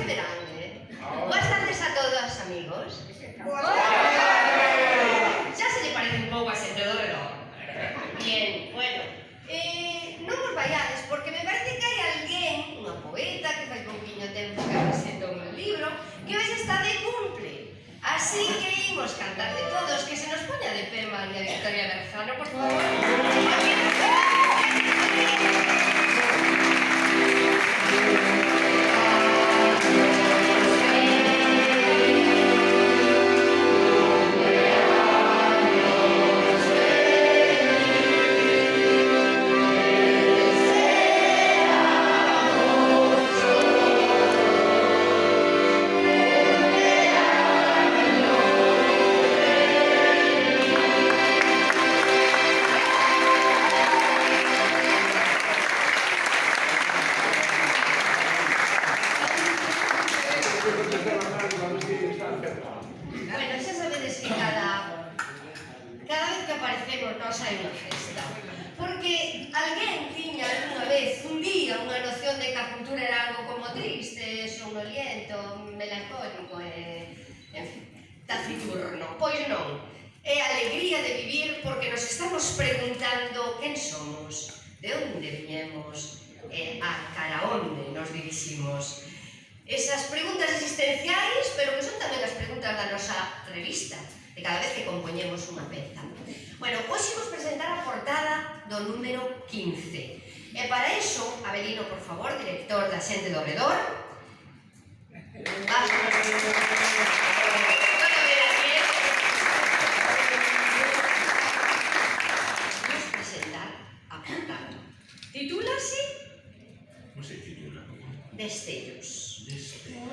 verán, Boas tardes a todos, amigos. Xa se lle parece un pouco a xente do reloj. Bien, bueno, non vos vaiades, porque me parece que hai alguén, unha poeta, que fai pouquiño tempo que presentou un libro, que hoxe está de cumple. Así que imos cantarle todos, que se nos poña de pé María Victoria Berzano, por favor. Bueno, xa sabedes que cada vez que aparecemos nos hai unha festa, porque alguén tiña alguna vez, un día, unha noción de que a cultura era algo como triste, somnoliento, melancólico en fin, taciturno. Pois non, é a alegría de vivir porque nos estamos preguntando quen somos, de onde viñemos, a cara onde nos diriximos. Esas preguntas existenciais, pero que son tamén as preguntas da nosa revista, de cada vez que compoñemos unha peza. Bueno, hoxe vos presentar a portada do número 15. E para iso, Abelino, por favor, director da Xente do Redor. Vamos presentar a portada. Titúlase? Non se titula. Destellos.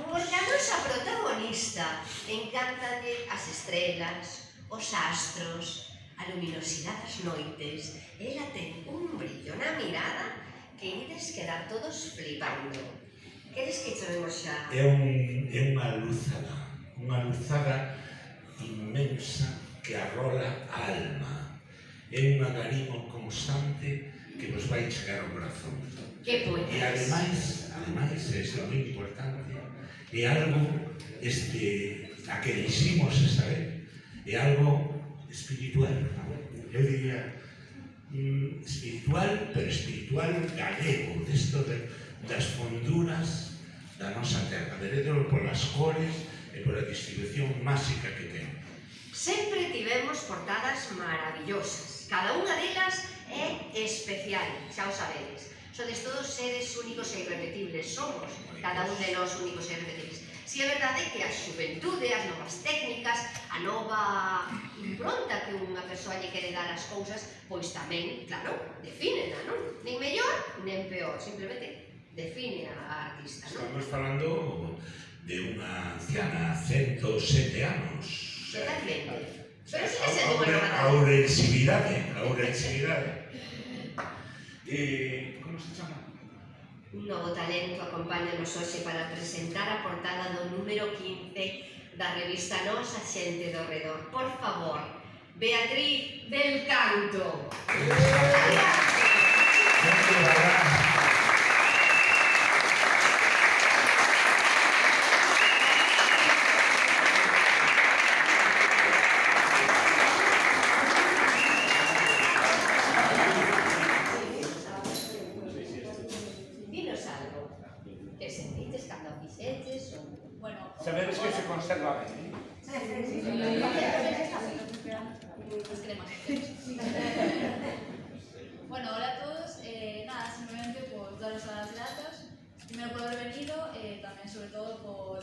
Porque a nosa protagonista encantanlle as estrelas, os astros, a luminosidade das noites. Ela ten un brillo na mirada que ides quedar todos flipando. Queres que chamemos xa? É unha luzada inmensa que arrola a alma. É un agarimo constante que vos vai chegar ao corazón. Que poetas. E ademais, isto é moi importante, é algo a que diximos esta vez, é algo espiritual. Eu diría espiritual, pero espiritual galego, desto das fonduras da nosa terra, verédolo polas cores e pola distribución máxica que ten. Sempre tivemos portadas maravillosas. Cada unha delas é especial, xa o sabedes. Sodes todos seres únicos e irrepetibles, somos cada un de nós únicos e irrepetibles. Si é verdade que a xuventude, as novas técnicas, a nova impronta que unha persoa lle quere dar as cousas, pois tamén, claro, defínena, non? Nen mellor, nen peor, simplemente define a artista, non? Estamos falando de unha anciana, 107 anos. Totalmente. Pero sigue sendo unha nova A urexilidade. Como se chama? Un novo talento acompáñanos hoxe para presentar a portada do número 15 da revista Nosa Xente do Redor. Por favor, Beatriz del Canto. Que sentiches cando a fixeches ou... Bueno, sabedes que se conserva ben, Nos queremos. Bueno, hola a todos. Nada, simplemente por daros las gracias. Primero por haber venido, también sobre todo por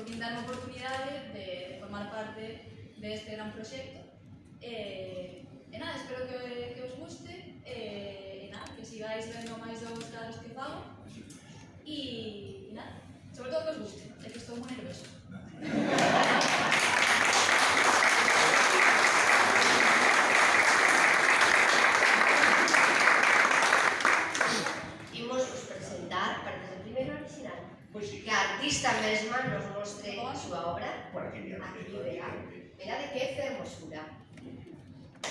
brindarme a oportunidade de formar parte de este gran proxecto. Nada, espero que os guste. Nada, que sigáis vendo máis dos traballos que fago. Y nada, sobre todo que os guste, é que estou moi nervioso. Imos vos presentar, para desde o primeiro original, Pois sí. que a artista mesma nos mostre a súa obra. Por aquí, Aquí verá. Verá de que fermosura.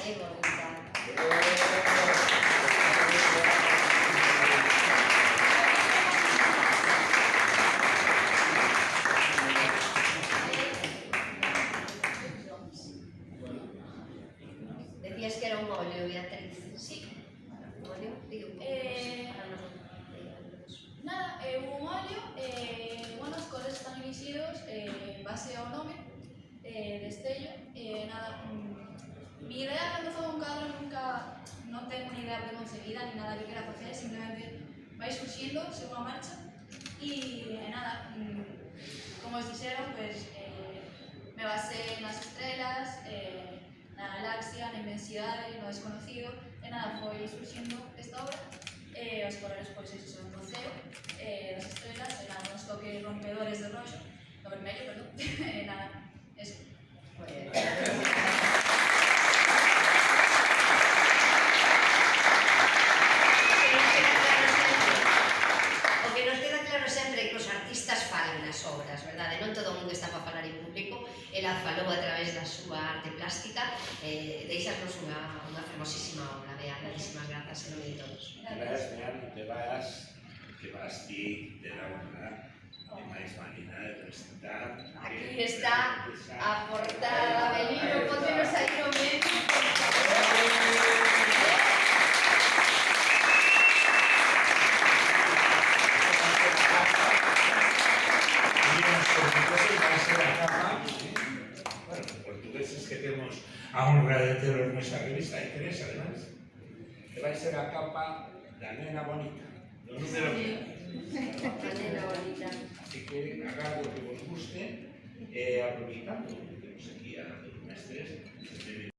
É bonita. base ao nome, Destello, nada, mi idea cando fago un cadro nunca, non tengo unha idea preconcebida ni nada que quera facer, simplemente vai surxindo según a marcha e nada, como os dixeron, pues, me basé nas estrelas, na galaxia, na inmensidade, no desconocido, e nada, foi surxindo esta obra, os colores, pois, son do ceo, das estrelas, e nada, uns toques rompedores de roxo, do vermello, perdón, e nada, eso. O que nos queda claro sempre é que os artistas falan nas obras, verdade? Non todo o mundo está para falar en público. Ela falou a través da súa arte plástica. Deixarnos unha fermosísima obra. Bea, moitísimas grazas en nome de todos. Que vas ti de la honra de máis manera de presentar. Aquí está a portada, Belino, póntenos aí no medio, por favor. Bueno, portugueses que temos a honra de teros nesa revista e tres, además, que vai ser a capa da nena bonita, do número 15. A nena bonita. Así que agardo que vos guste, aproveitando que temos aquí a dos mestres, se